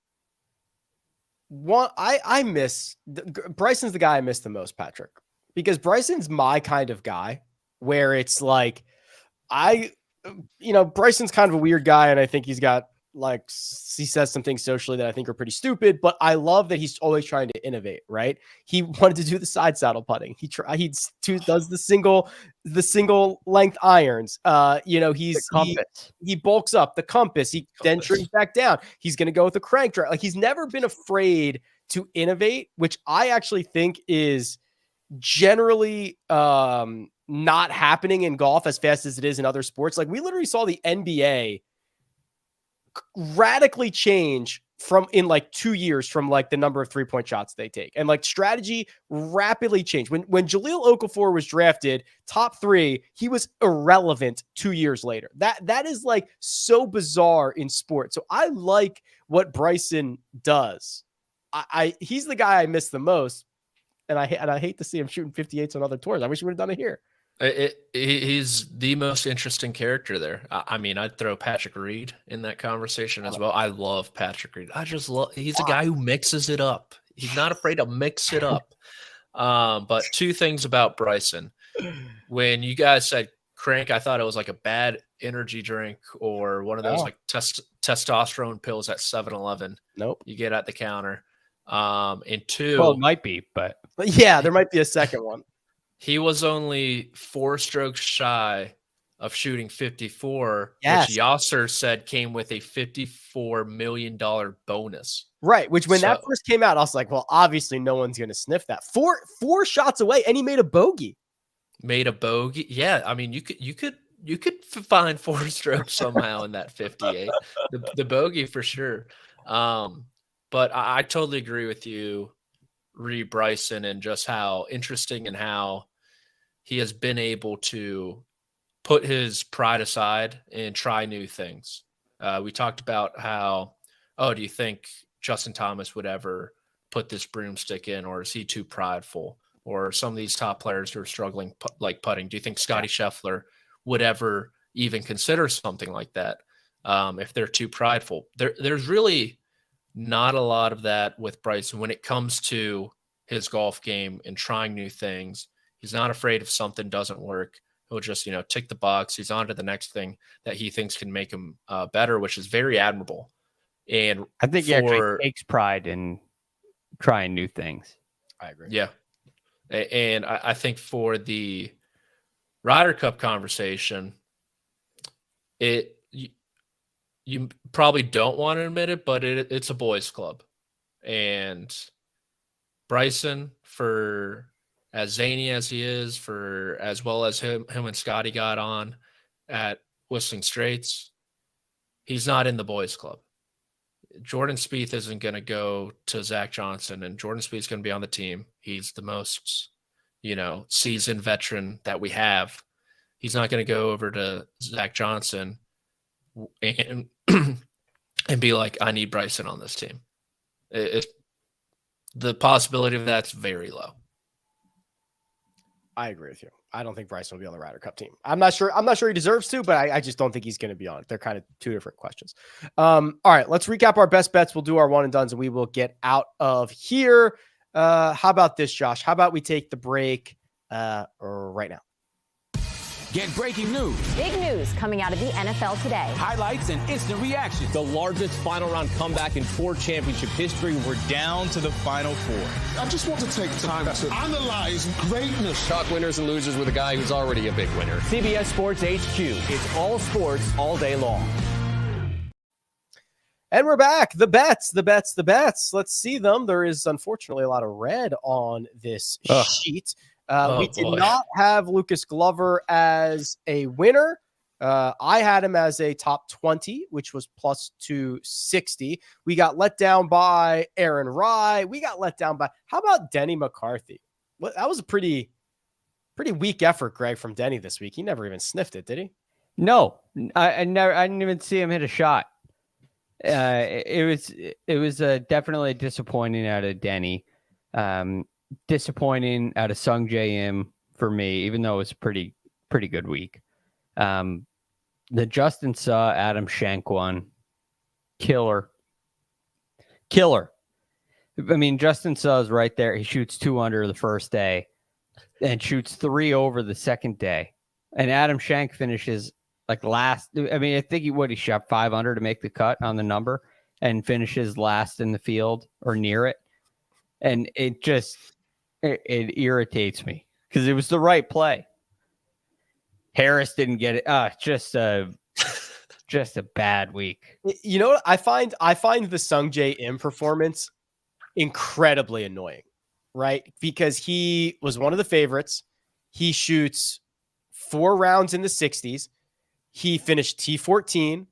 one I miss, Bryson's the guy I miss the most, Patrick, because Bryson's my kind of guy where it's like, Bryson's kind of a weird guy. And I think he says some things socially that I think are pretty stupid, but I love that he's always trying to innovate, right? He wanted to do the side saddle putting. He does the single length irons. He bulks up the compass. He then trims back down. He's going to go with the crank drive. Like, he's never been afraid to innovate, which I actually think is generally not happening in golf as fast as it is in other sports. Like, we literally saw the NBA radically change from in like 2 years from like the number of 3-point shots they take. And like strategy rapidly changed. When Jahlil Okafor was drafted top 3, he was irrelevant 2 years later. That is like so bizarre in sports. So I like what Bryson does. He's the guy I miss the most. And I hate to see him shooting 58s on other tours. I wish he would have done it here. He's the most interesting character there. I mean, I'd throw Patrick Reed in that conversation as well. I love Patrick Reed. He's a guy who mixes it up. He's not afraid to mix it up. But 2 things about Bryson. When you guys said crank, I thought it was like a bad energy drink or one of those like testosterone pills at 7-Eleven. Nope. You get at the counter. And 2, Well, it might be, but yeah, there might be a second one. He was only 4 strokes shy of shooting 54, yes. which Yasser said came with a $54 million bonus. Right, which when that first came out, I was like, well, obviously no one's going to sniff that. Four shots away, and he made a bogey. Made a bogey? Yeah, I mean, you could find 4 strokes somehow in that 58. The bogey for sure. But I totally agree with you, Reed Bryson, and just how interesting and how he has been able to put his pride aside and try new things. We talked about how, do you think Justin Thomas would ever put this broomstick in, or is he too prideful? Or some of these top players who are struggling like putting, do you think Scotty Scheffler would ever even consider something like that if they're too prideful? There's really not a lot of that with Bryson when it comes to his golf game and trying new things. He's not afraid if something doesn't work. He'll just, tick the box. He's on to the next thing that he thinks can make him better, which is very admirable. And I think he actually takes pride in trying new things. I agree. Yeah. And I think for the Ryder Cup conversation, you probably don't want to admit it, but it's a boys' club. And Bryson, for as zany as he is, for as well as him and Scotty got on at Whistling Straits, he's not in the boys' club. Jordan Spieth isn't going to go to Zach Johnson, and Jordan Spieth's going to be on the team. He's the most, seasoned veteran that we have. He's not going to go over to Zach Johnson and be like, I need Bryson on this team. The possibility of that's very low. I agree with you. I don't think Bryson will be on the Ryder Cup team. I'm not sure he deserves to, but I just don't think he's going to be on it. They're kind of 2 different questions. All right, let's recap our best bets. We'll do our one and dones, and we will get out of here. How about this, Josh? How about we take the break right now? Get breaking news. Big news coming out of the NFL today. Highlights and instant reactions. The largest final round comeback in 4 championship history. We're down to the final 4. I just want to take time to analyze greatness. Talk winners and losers with a guy who's already a big winner. CBS Sports HQ. It's all sports all day long. And we're back. The bets. Let's see them. There is unfortunately a lot of red on this sheet. We did not have Lucas Glover as a winner. I had him as a top 20, which was plus 260. We got let down by Aaron Rye. We got let down by, how about Denny McCarthy? That was a pretty weak effort, Greg, from Denny this week. He never even sniffed it, did he? No, I didn't even see him hit a shot. It was definitely disappointing out of Denny. Disappointing out of Sung J M for me, even though it was a pretty good week. The Justin Suh, Adam Schenk one, killer. I mean, Justin Suh is right there. He shoots 2 under the first day and shoots 3 over the second day. And Adam Schenk finishes like last. I mean, I think he shot 5 under to make the cut on the number and finishes last in the field or near it. And it irritates me because it was the right play. Harris didn't get it. Just a bad week. You know what? I find the Sung J M performance incredibly annoying, right? Because he was one of the favorites. He shoots 4 rounds in the 60s. He finished T14.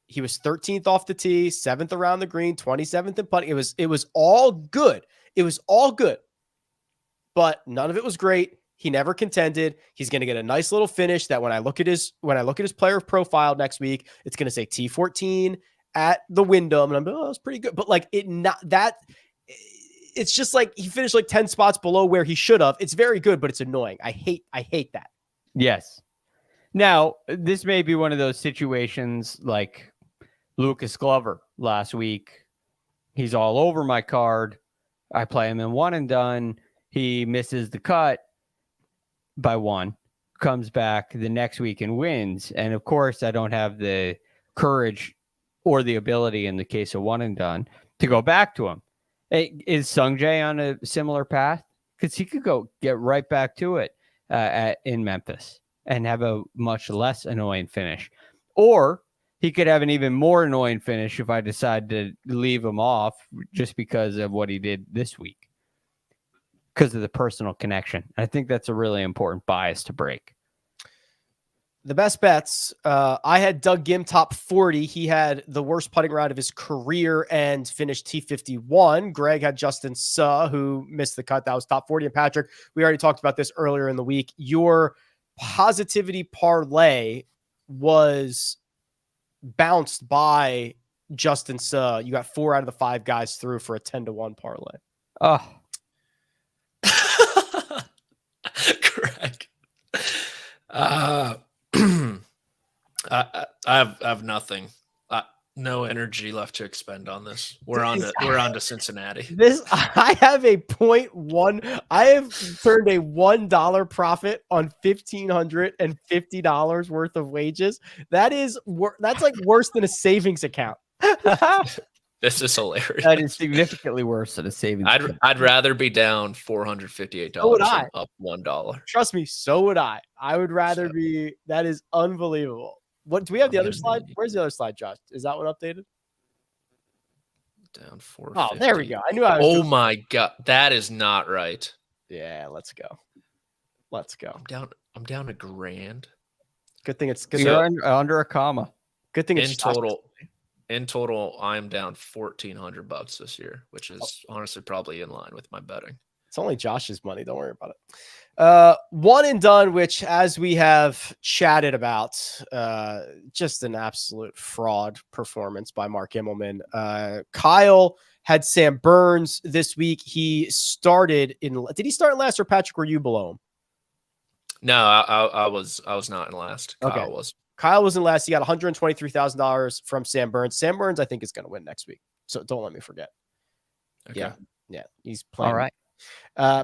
He was 13th off the tee, 7th around the green, 27th in putting. It was all good. It was all good. But none of it was great. He never contended. He's going to get a nice little finish that when I look at his player profile next week, it's going to say T14 at the Wyndham, and I'm like, oh, that's pretty good. But like it's just like he finished like 10 spots below where he should have. It's very good, but it's annoying. I hate that. Yes. Now, this may be one of those situations like Lucas Glover last week. He's all over my card. I play him in one and done. He misses the cut by one, comes back the next week and wins. And of course, I don't have the courage or the ability in the case of one and done to go back to him. Is Sungjae on a similar path? Because he could go get right back to it in Memphis and have a much less annoying finish. Or he could have an even more annoying finish if I decide to leave him off just because of what he did this week. Because of the personal connection. I think that's a really important bias to break. The best bets, I had Doug Gim top 40. He had the worst putting round of his career and finished T51. Greg had Justin Suh, who missed the cut. That was top 40. And Patrick, we already talked about this earlier in the week. Your positivity parlay was bounced by Justin Suh. You got 4 out of the 5 guys through for a 10-1 parlay. Oh, Greg. I have nothing. No energy left to expend on this. We're on to Cincinnati. I have a 0.1. I have turned a $1 profit on $1,550 worth of wages. That's like worse than a savings account. This is hilarious. that is significantly worse than a savings. I'd rather be down $458 So would I. than up $1. Trust me, so would I. I would rather be. That is unbelievable. What do we have the other slide? Where's the other slide, Josh? Is that one updated? Down 4. Oh, there we go. I knew I was. Oh my God, that is not right. Yeah, let's go. Let's go. I'm down $1,000. Good thing it's good. You're under a comma. Good thing it's In total, I'm down $1,400 this year, which is honestly probably in line with my betting. It's only Josh's money. Don't worry about it. One and done, which, as we have chatted about, just an absolute fraud performance by Mark Immelman. Kyle had Sam Burns this week. He started did he start last, or Patrick, were you below him? No, I was not in last. Okay. Kyle was in last. He got $123,000 from Sam Burns. Sam Burns, I think, is going to win next week. So don't let me forget. Okay. Yeah. He's playing. All right.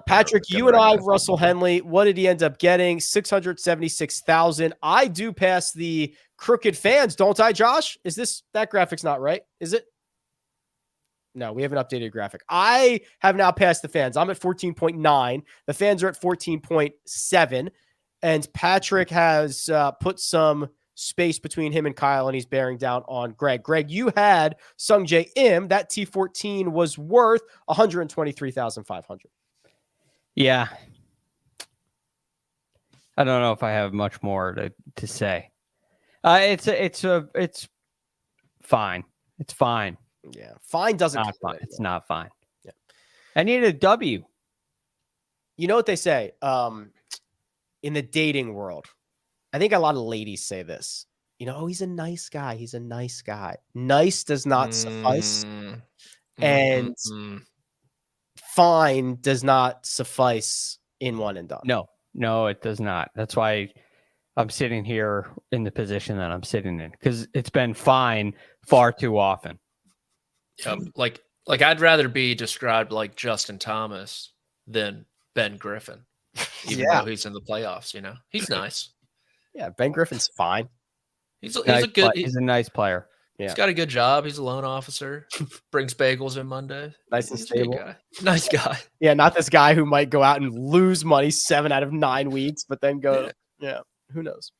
Patrick, you and I, Russell Henley, what did he end up getting? $676,000. I do pass the crooked fans, don't I, Josh? That graphic's not right? Is it? No, we have an updated graphic. I have now passed the fans. I'm at 14.9. The fans are at 14.7. And Patrick has put some space between him and Kyle, and he's bearing down on Greg. Greg, you had Sungjae Im. That T14 was worth $123,500. Yeah. I don't know if I have much more to say. It's fine. It's fine. Yeah. Fine doesn't. Not fine. It's not fine. Yeah. I need a W. You know what they say? In the dating world, I think a lot of ladies say this, oh, he's a nice guy. He's a nice guy. Nice does not suffice. And fine does not suffice in one and done. No, it does not. That's why I'm sitting here in the position that I'm sitting in, because it's been fine far too often. Like I'd rather be described like Justin Thomas than Ben Griffin, even though he's in the playoffs. He's nice. Yeah, Ben Griffin's fine. He's a nice player. Yeah. He's got a good job. He's a loan officer. Brings bagels in Monday. Nice and stable. Nice guy. Yeah, not this guy who might go out and lose money 7 out of 9 weeks, but then go. Yeah, who knows?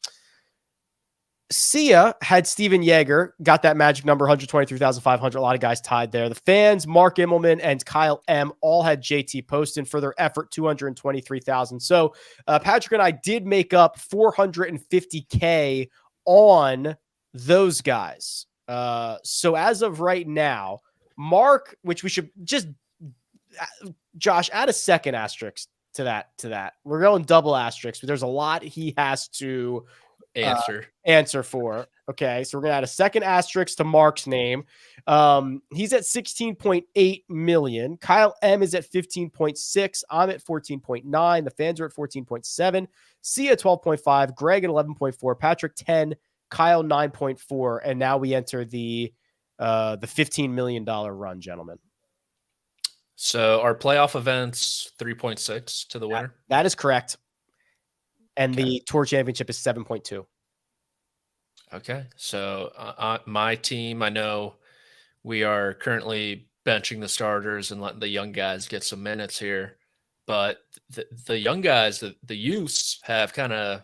Sia had Steven Yeager, got that magic number, 123,500. A lot of guys tied there. The fans, Mark Immelman and Kyle M, all had JT Poston for their effort, 223,000. So Patrick and I did make up $450K on those guys. So as of right now, Mark, which we should just, Josh, add a second asterisk to that. We're going double asterisk, but there's a lot he has to answer for. Okay, so we're gonna add a second asterisk to Mark's name. He's at 16.8 million. Kyle M is at 15.6. I'm at 14.9. The fans are at 14.7. Sia 12.5. Greg at 11.4. Patrick 10. Kyle 9.4. And now we enter the $15 million run, gentlemen. So our playoff events 3.6 to the winner. That is correct. And the Tour Championship is 7.2. Okay. So my team, I know we are currently benching the starters and letting the young guys get some minutes here. But the young guys, the youths have kind of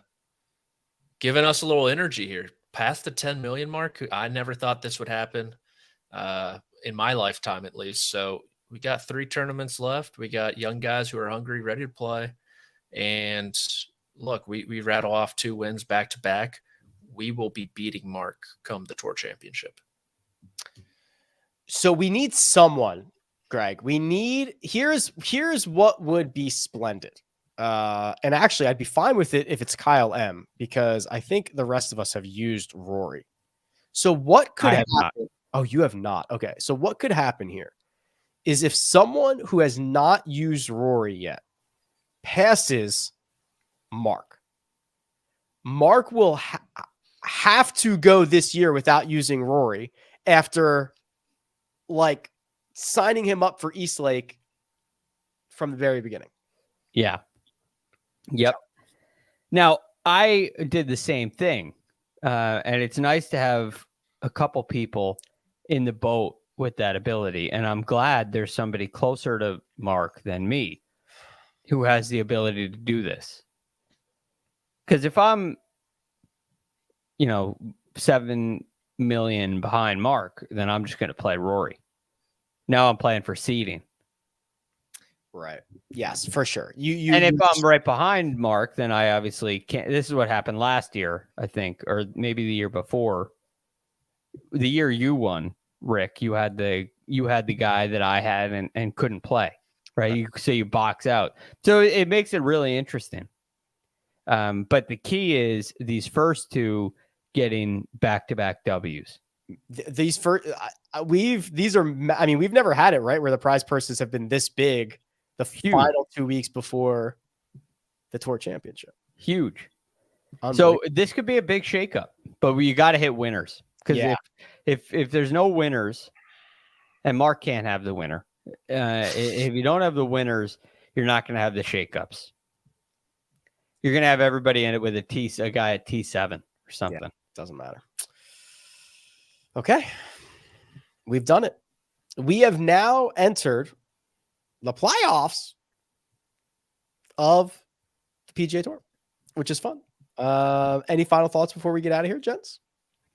given us a little energy here. Past the 10 million mark, I never thought this would happen in my lifetime at least. So we got 3 tournaments left. We got young guys who are hungry, ready to play. And look, we rattle off 2 wins back to back. We will be beating Mark come the Tour Championship. So we need someone, Greg. Here's what would be splendid. And actually, I'd be fine with it if it's Kyle M, because I think the rest of us have used Rory. So what could happen? Not. Oh, you have not. Okay. So what could happen here is if someone who has not used Rory yet passes Mark will have to go this year without using Rory after like signing him up for Eastlake from the very beginning. Yeah. Yep. Now, I did the same thing. And it's nice to have a couple people in the boat with that ability. And I'm glad there's somebody closer to Mark than me who has the ability to do this. Because if I'm, 7 million behind Mark, then I'm just going to play Rory. Now I'm playing for seeding. Right. Yes, for sure. And if I'm right behind Mark, then I obviously can't. This is what happened last year, I think, or maybe the year before. The year you won, Rick, you had the guy that I had and couldn't play, right? So you box out. So it makes it really interesting. But the key is these first 2 getting back-to-back W's. We've never had it, right, where the prize purses have been this big the final 2 weeks before the Tour Championship. Huge. So this could be a big shakeup, but you got to hit winners, because if there's no winners, and Mark can't have the winner, if you don't have the winners, you're not going to have the shakeups. You're going to have everybody in it with a guy at T7 or something. Yeah, doesn't matter. Okay. We've done it. We have now entered the playoffs of the PGA Tour, which is fun. Any final thoughts before we get out of here, gents?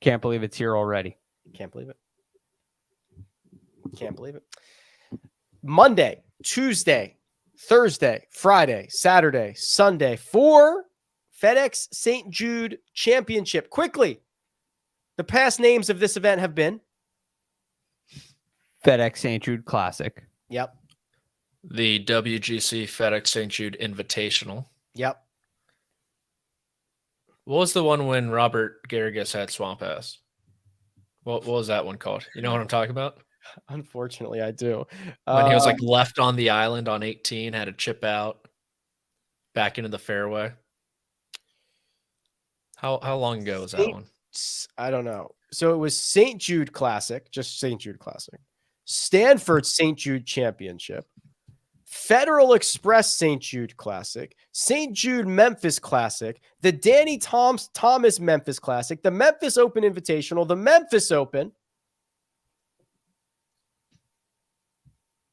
Can't believe it's here already. Can't believe it. Can't believe it. Monday, Tuesday, Thursday, Friday, Saturday, Sunday for FedEx St. Jude Championship. Quickly, the past names of this event have been FedEx St. Jude Classic. Yep. The WGC FedEx St. Jude Invitational. Yep. What was the one when Robert Garrigus had Swamp Ass? What was that one called? You know what I'm talking about? Unfortunately, I do. When he was like left on the island on 18, had a chip out back into the fairway. How long ago was that one? I don't know. So it was St. Jude Classic, just St. Jude Classic. Stanford St. Jude Championship. Federal Express St. Jude Classic. St. Jude Memphis Classic. The Danny Thomas Memphis Classic. The Memphis Open Invitational. The Memphis Open.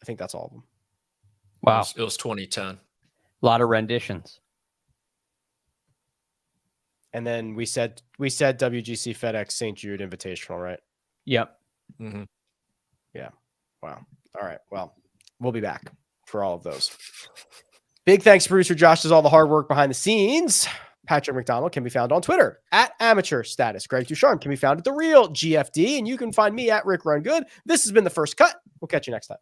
I think that's all of them. Wow. It was 2010. A lot of renditions. And then we said WGC FedEx St. Jude Invitational, right? Yep. Mm-hmm. Yeah. Wow. All right. Well, we'll be back for all of those. Big thanks to producer Josh, does all the hard work behind the scenes. Patrick McDonald can be found on Twitter at Amateur Status. Greg DuCharme can be found at The Real GFD, and you can find me at Rick Run Good. This has been The First Cut. We'll catch you next time.